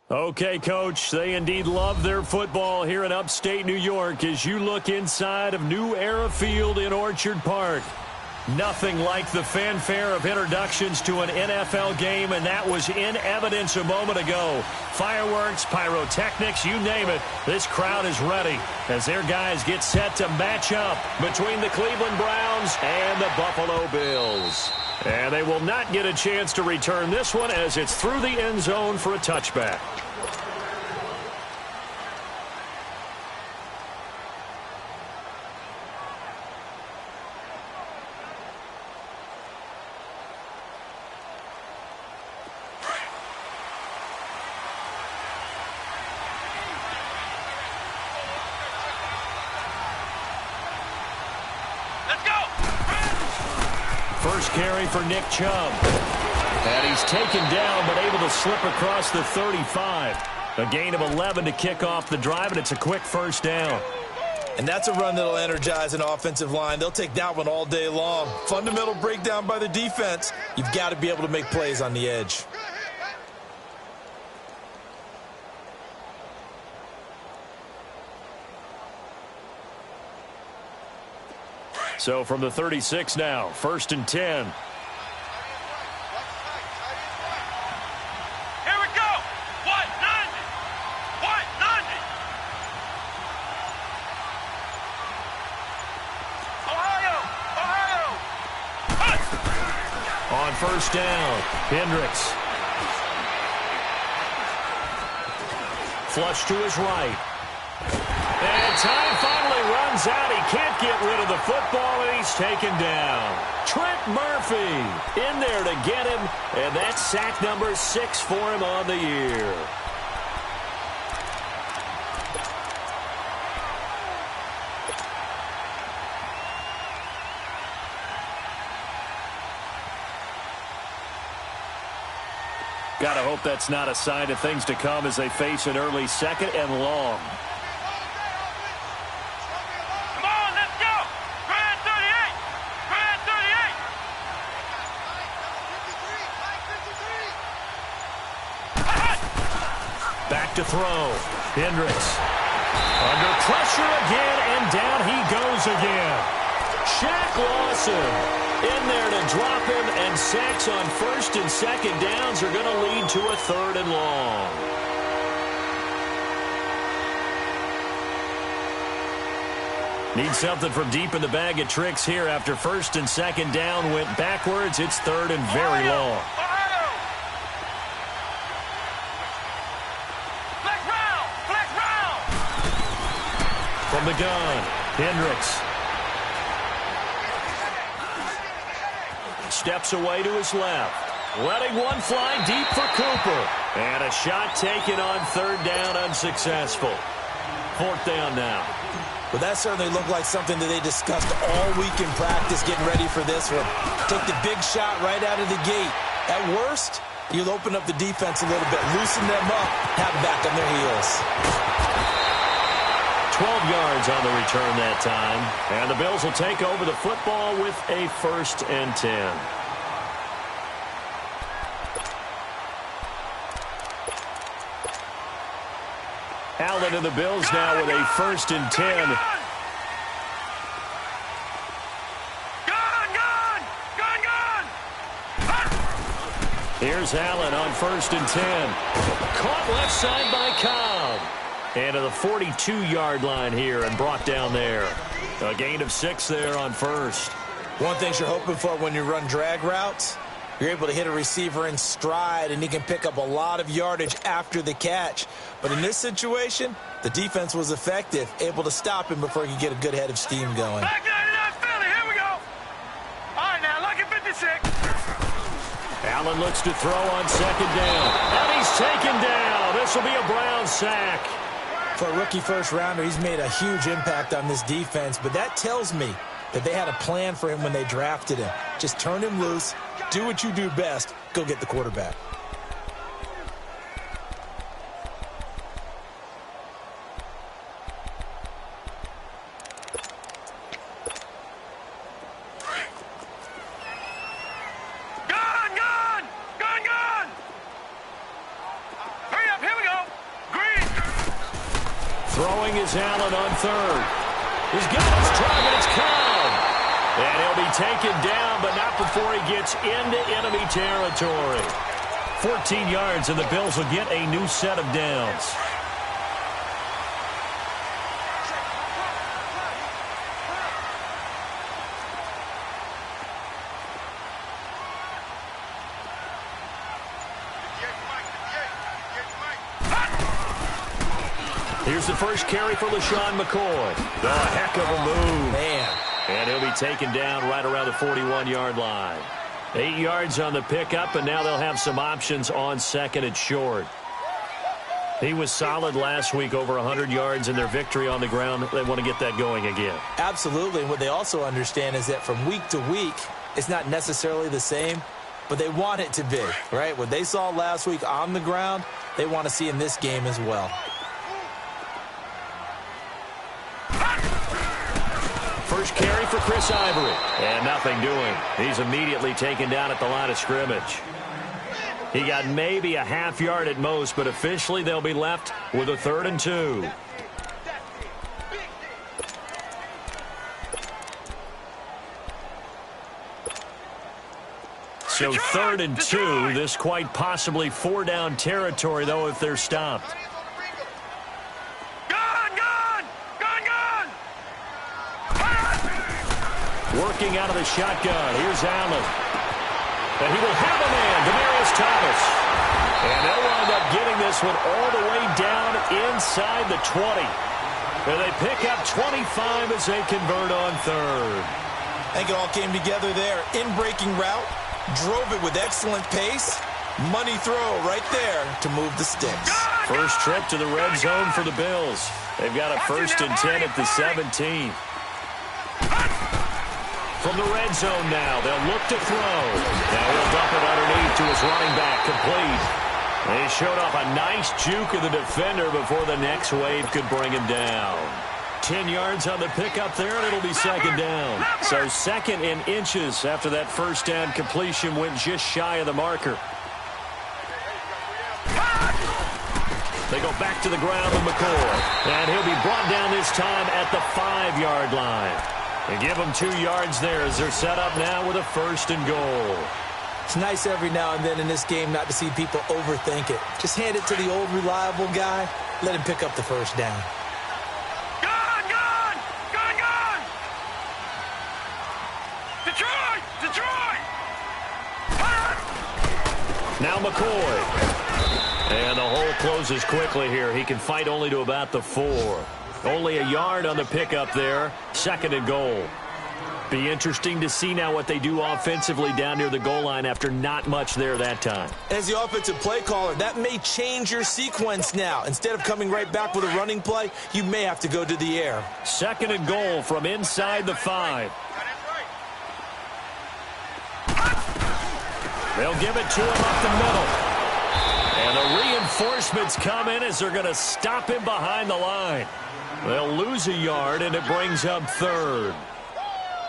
Okay, Coach, they indeed love their football here in upstate New York as you look inside of New Era Field in Orchard Park. Nothing like the fanfare of introductions to an NFL game, and that was in evidence a moment ago. Fireworks, pyrotechnics, you name it, this crowd is ready as their guys get set to match up between the Cleveland Browns and the Buffalo Bills. And they will not get a chance to return this one as it's through the end zone for a touchback. First carry for Nick Chubb. And he's taken down but able to slip across the 35. A gain of 11 to kick off the drive, and it's a quick first down. And that's a run that'll energize an offensive line. They'll take that one all day long. Fundamental breakdown by the defense. You've got to be able to make plays on the edge. So from the 36 now, 1st and 10. Here we go. What? 90. What? 90. Ohio. On first down, Hendricks. Flush to his right. And time finally runs out. He can't get rid of the football, and he's taken down. Trent Murphy in there to get him, and that's sack number 6 for him on the year. Gotta hope that's not a sign of things to come as they face an early 2nd and long. To throw. Hendricks under pressure again, and down he goes again. Shaq Lawson in there to drop him, and sacks on 1st and 2nd downs are going to lead to a 3rd and long. Need something from deep in the bag of tricks here after 1st and 2nd down went backwards. It's 3rd and very long. From the gun, Hendricks. Steps away to his left. Letting one fly deep for Cooper. And a shot taken on 3rd down, unsuccessful. 4th down now. Well, that certainly looked like something that they discussed all week in practice getting ready for this one. Take the big shot right out of the gate. At worst, you'll open up the defense a little bit, loosen them up, have them back on their heels. 12 yards on the return that time. And the Bills will take over the football with a 1st and 10. Allen and the Bills now with a 1st and 10. Here's Allen on 1st and 10. Caught left side by Cobb. And to the 42-yard line here and brought down there. A gain of 6 there on 1st. One thing you're hoping for when you run drag routes, you're able to hit a receiver in stride, and he can pick up a lot of yardage after the catch. But in this situation, the defense was effective, able to stop him before he could get a good head of steam going. Back 99 Philly, here we go. All right, now, lucky 56. Allen looks to throw on 2nd down. And he's taken down. This will be a Brown sack. For a rookie first-rounder, he's made a huge impact on this defense, but that tells me that they had a plan for him when they drafted him. Just turn him loose, do what you do best, go get the quarterback. Gun! Hurry up, here we go. Throwing is Allen on third. He's got his target. It's Cobb. And he'll be taken down, but not before he gets into enemy territory. 14 yards, and the Bills will get a new set of downs. Here's the first carry for LaShawn McCoy. Oh, a heck of a move. Man. And he'll be taken down right around the 41-yard line. 8 yards on the pickup, and now they'll have some options on second and short. He was solid last week, over 100 yards in their victory on the ground. They want to get that going again. Absolutely. And what they also understand is that from week to week, it's not necessarily the same, but they want it to be, right? What they saw last week on the ground, they want to see in this game as well. First carry for Chris Ivory. And nothing doing. He's immediately taken down at the line of scrimmage. He got maybe a half yard at most, but officially they'll be left with a 3rd and 2. So 3rd and 2. This quite possibly 4-down territory, though, if they're stopped. Working out of the shotgun. Here's Allen. And he will have a man, Demaryius Thomas. And they'll wind up getting this one all the way down inside the 20. And they pick up 25 as they convert on 3rd. I think it all came together there. In-breaking route, drove it with excellent pace. Money throw right there to move the sticks. First trip to the red zone for the Bills. They've got a 1st and 10 at the 17. From the red zone now, they'll look to throw. Now he'll dump it underneath to his running back, complete. And he showed off a nice juke of the defender before the next wave could bring him down. 10 yards on the pickup there, and it'll be 2nd down. So 2nd and inches after that first down completion went just shy of the marker. They go back to the ground with McCoy. And he'll be brought down this time at the 5-yard line. They give them 2 yards there as they're set up now with a 1st and goal. It's nice every now and then in this game not to see people overthink it. Just hand it to the old reliable guy. Let him pick up the first down. Gone! Detroit! Now McCoy. And the hole closes quickly here. He can fight only to about the 4. Only a yard on the pickup there. 2nd and goal. Be interesting to see now what they do offensively down near the goal line after not much there that time. As the offensive play caller, that may change your sequence now. Instead of coming right back with a running play, you may have to go to the air. 2nd and goal from inside the 5. They'll give it to him up the middle. And the reinforcements come in as they're going to stop him behind the line. They'll lose a yard, and it brings up 3rd.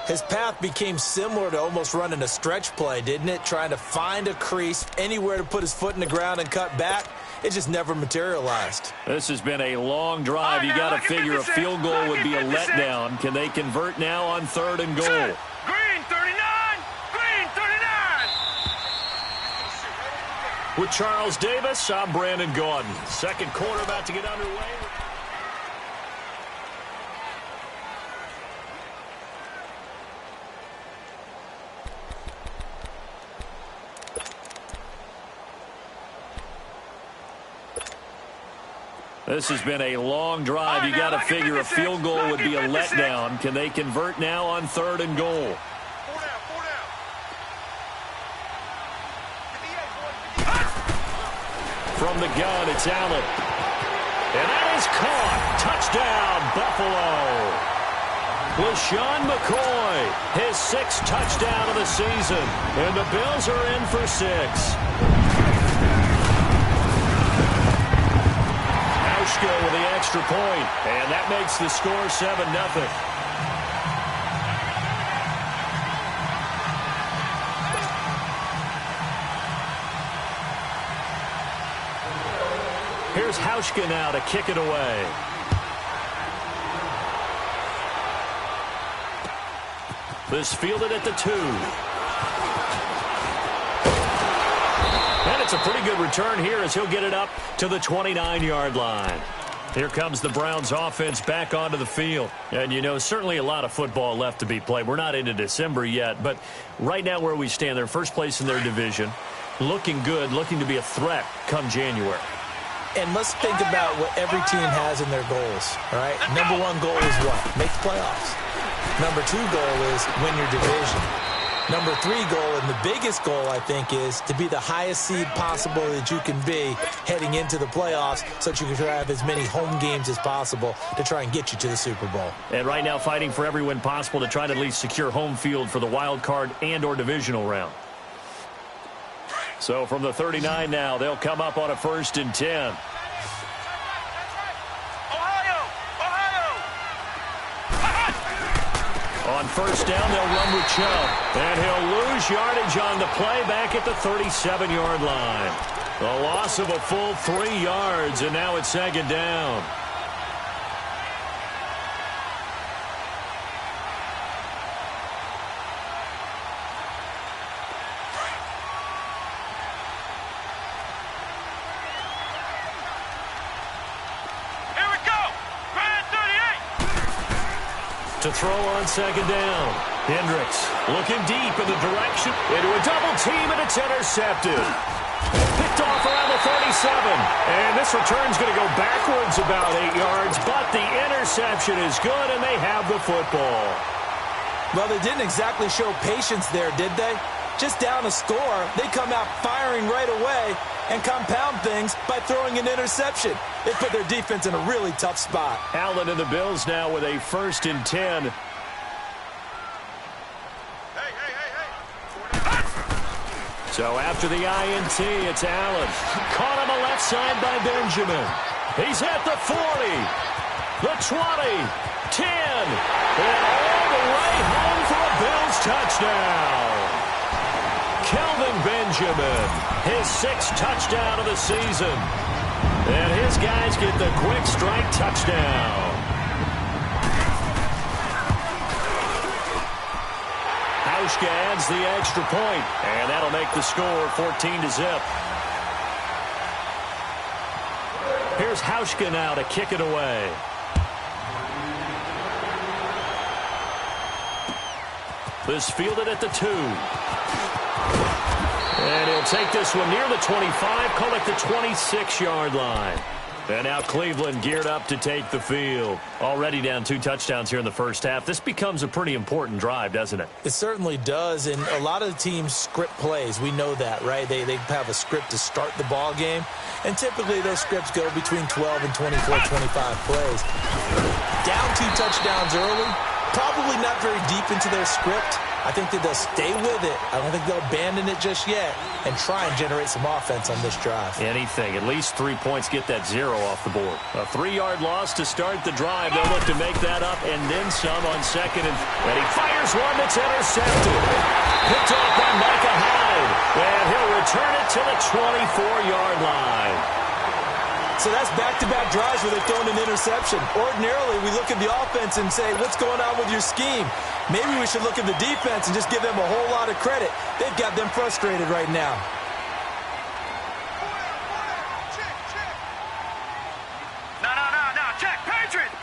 His path became similar to almost running a stretch play, didn't it? Trying to find a crease, anywhere to put his foot in the ground and cut back. It just never materialized. This has been a long drive. You got to figure a field goal would be a letdown. Can they convert now on 3rd and goal? Green 39! Green 39! With Charles Davis, I'm Brandon Gaudin. 2nd quarter about to get underway. This has been a long drive. You got to figure a field goal would be a letdown. Can they convert now on 3rd and goal? From the gun, it's Allen. And that is caught. Touchdown, Buffalo. LaShawn McCoy, his 6th touchdown of the season. And the Bills are in for 6. With the extra point, and that makes the score 7-0. Here's Hauschka now to kick it away. This fielded at the 2. And it's a pretty good return here as he'll get it up to the 29-yard line. Here comes the Browns offense back onto the field. And, you know, certainly a lot of football left to be played. We're not into December yet, but right now where we stand, they're first place in their division, looking good, looking to be a threat come January. And let's think about what every team has in their goals, all right? Number 1 goal is what? Make the playoffs. Number 2 goal is win your division. Number 3 goal, and the biggest goal, I think, is to be the highest seed possible that you can be heading into the playoffs so that you can have as many home games as possible to try and get you to the Super Bowl. And right now fighting for every win possible to try to at least secure home field for the wild card and or divisional round. So from the 39 now, they'll come up on a 1st and 10. On 1st down, they'll run with Chubb. And he'll lose yardage on the play back at the 37-yard line. The loss of a full 3 yards, and now it's 2nd down. To throw on 2nd down. Hendricks looking deep in the direction. Into a double team, and it's intercepted. Picked off around the 37. And this return's going to go backwards about 8 yards, but the interception is good, and they have the football. Well, they didn't exactly show patience there, did they? Just down a score, they come out firing right away and compound things by throwing an interception. It put their defense in a really tough spot. Allen and the Bills now with a 1st and 10. So after the INT, it's Allen. Caught on the left side by Benjamin. He's at the 40, the 20, 10, and all the way home for a Bills touchdown. Kelvin Benjamin, his 6th touchdown of the season. And his guys get the quick strike touchdown. Hauschka adds the extra point, and that'll make the score 14-0. Here's Hauschka now to kick it away. This fielded at the 2. And he'll take this one near the 25, call it the 26-yard line. And now Cleveland geared up to take the field. Already down 2 touchdowns here in the first half. This becomes a pretty important drive, doesn't it? It certainly does, and a lot of the teams script plays. We know that, right? They have a script to start the ball game, and typically those scripts go between 12 and 24, 25 plays. Down 2 touchdowns early, probably not very deep into their script. I think that they'll stay with it. I don't think they'll abandon it just yet and try and generate some offense on this drive. Anything. At least 3 points get that 0 off the board. A 3-yard loss to start the drive. They'll look to make that up and then some on 2nd. And he fires one that's intercepted. Picked off by Micah Hyde. And he'll return it to the 24-yard line. So that's back-to-back drives where they've thrown an interception. Ordinarily, we look at the offense and say, what's going on with your scheme? Maybe we should look at the defense and just give them a whole lot of credit. They've got them frustrated right now. No. Check. Patriot.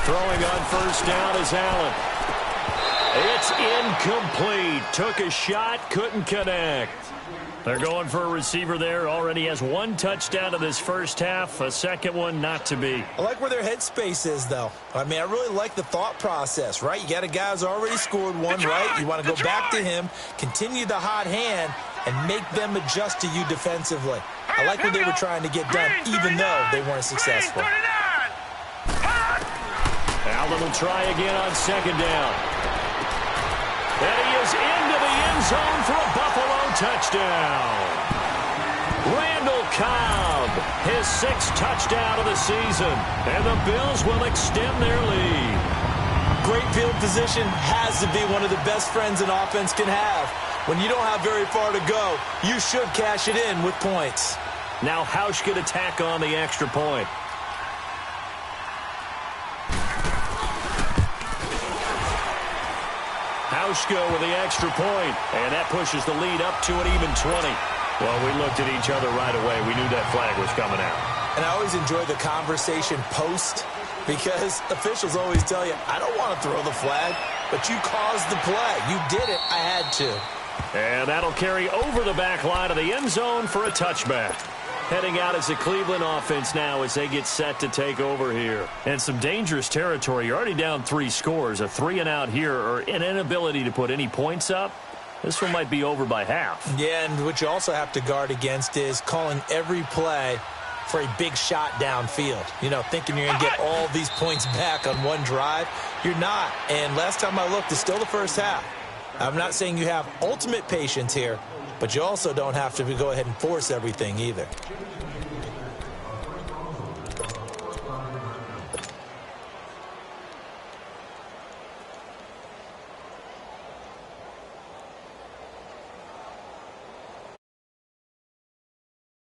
Throwing on 1st down is Allen. It's incomplete. Took a shot, couldn't connect. They're going for a receiver there. Already has 1 touchdown in this first half. A 2nd one not to be. I like where their headspace is, though. I mean, I really like the thought process, right? You got a guy who's already scored 1, right? You want to go back to him, continue the hot hand, and make them adjust to you defensively. I like what they were trying to get done, even though they weren't successful. Allen will try again on 2nd down. And he is into the end zone for a Buffalo touchdown. Randall Cobb, his 6th touchdown of the season. And the Bills will extend their lead. Great field position has to be one of the best friends an offense can have. When you don't have very far to go, you should cash it in with points. Now Hauschka to tack on the extra point. Yoshko with the extra point, and that pushes the lead up to an even 20. Well, we looked at each other right away. We knew that flag was coming out. And I always enjoy the conversation post because officials always tell you, I don't want to throw the flag, but you caused the play. You did it. I had to. And that'll carry over the back line of the end zone for a touchback. Heading out as a Cleveland offense now as they get set to take over here. And some dangerous territory. You're already down 3 scores. A 3-and-out here or an inability to put any points up. This one might be over by half. Yeah, and what you also have to guard against is calling every play for a big shot downfield. You know, thinking you're going to get all these points back on one drive. You're not. And last time I looked, it's still the first half. I'm not saying you have ultimate patience here, but you also don't have to go ahead and force everything either.